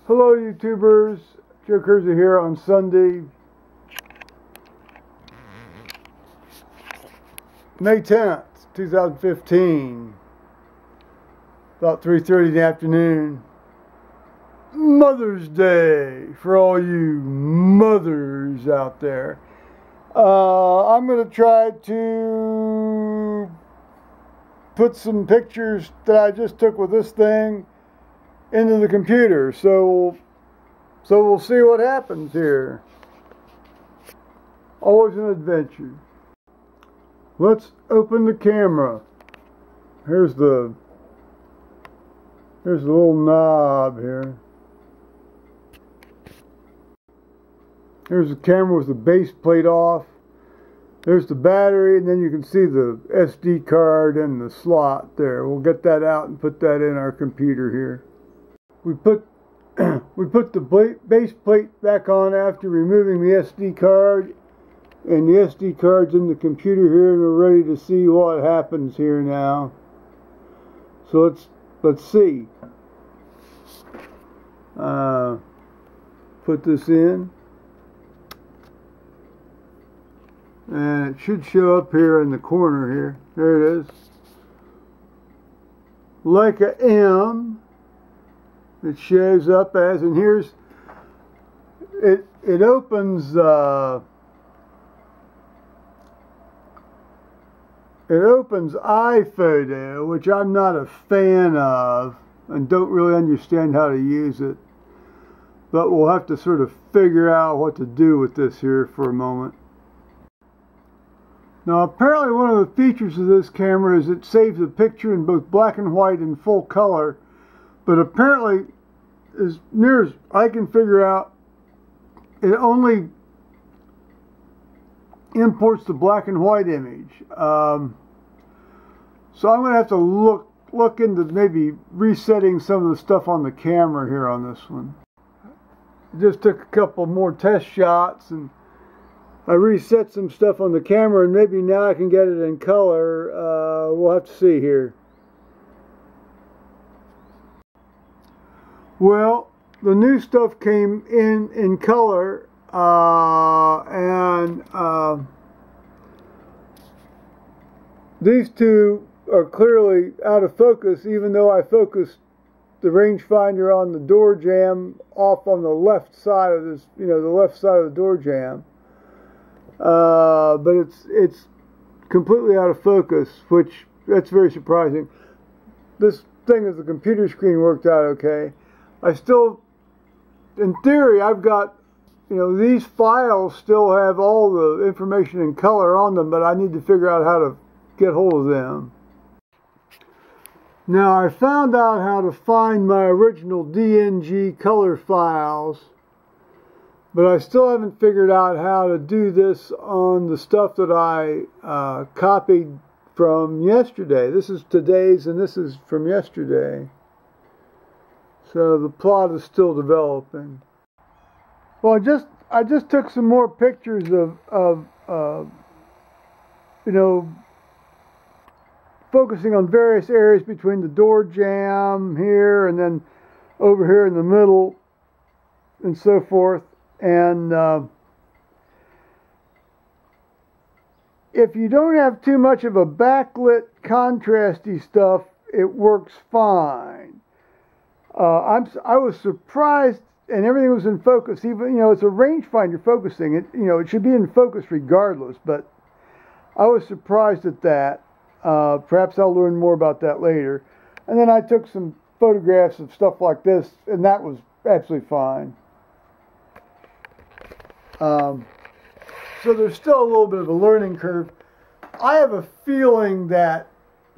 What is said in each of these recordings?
Hello YouTubers, Joe Curza here on Sunday, May 10th, 2015, about 3:30 in the afternoon. Mother's Day for all you mothers out there. I'm going to try to put some pictures that I just took with this thing into the computer, so we'll see what happens here. Always an adventure. Let's open the camera. Here's the little knob here. Here's the camera with the base plate off. There's the battery, and then you can see the SD card in the slot there. We'll get that out and put that in our computer here. We put the base plate back on after removing the SD card, and the SD card's in the computer here, and we're ready to see what happens here now. So let's see. Put this in, and it should show up here in the corner here. There it is. Leica M. It shows up as, and here's it opens iPhoto, which I'm not a fan of and don't really understand how to use it, but we'll have to sort of figure out what to do with this here for a moment. Now apparently one of the features of this camera is it saves a picture in both black and white and full color. But apparently, as near as I can figure out, it only imports the black and white image. So I'm going to have to look into maybe resetting some of the stuff on the camera here on this one. I just took a couple more test shots and I reset some stuff on the camera, and maybe now I can get it in color. We'll have to see here. Well, the new stuff came in color, and these two are clearly out of focus, even though I focused the rangefinder on the door jamb off on the left side of this, the left side of the door jamb. But it's completely out of focus, which that's very surprising. This thing as the computer screen worked out okay. I still, in theory, I've got, these files still have all the information in color on them, but I need to figure out how to get hold of them. Now, I found out how to find my original DNG color files, but I still haven't figured out how to do this on the stuff that I copied from yesterday. This is today's, and this is from yesterday. So the plot is still developing. Well, I just took some more pictures of focusing on various areas between the door jamb here and then over here in the middle and so forth. And if you don't have too much of a backlit contrasty stuff, it works fine. I was surprised, and everything was in focus. Even it's a rangefinder focusing it. It should be in focus regardless. But I was surprised at that. Perhaps I'll learn more about that later. And then I took some photographs of stuff like this, and that was absolutely fine. So there's still a little bit of a learning curve. I have a feeling that,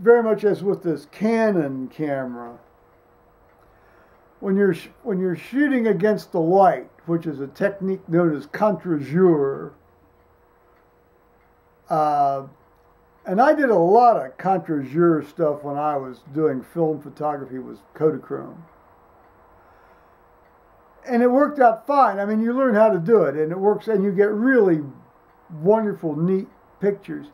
very much as with this Canon camera, when you're shooting against the light, which is a technique known as contre-jour, and I did a lot of contre-jour stuff when I was doing film photography with Kodachrome, and it worked out fine. I mean, you learn how to do it, and it works, and you get really wonderful, neat pictures.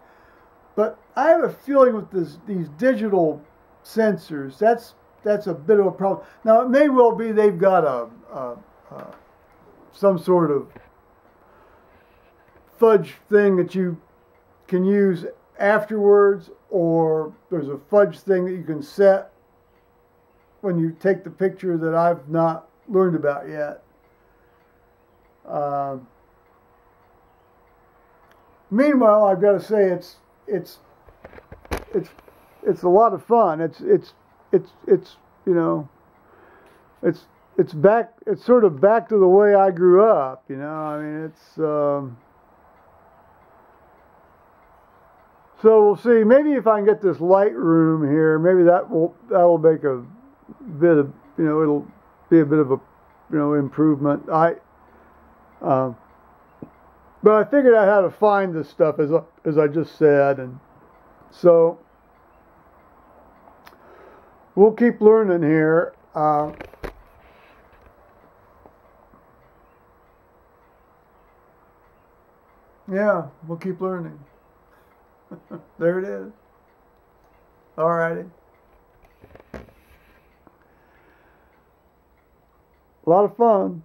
But I have a feeling with these digital sensors, that's that's a bit of a problem. Now, it may well be they've got some sort of fudge thing that you can use afterwards, or there's a fudge thing that you can set when you take the picture that I've not learned about yet. Meanwhile, I've got to say it's a lot of fun. It's you know, it's back. It's sort of back to the way I grew up. You know, I mean, it's. So we'll see. Maybe if I can get this Lightroom here, maybe that'll make a bit of, you know, it'll be a bit of a, you know, improvement. But I figured out how to find this stuff, as I just said, and so we'll keep learning here. Yeah, we'll keep learning. There it is. Alrighty. A lot of fun.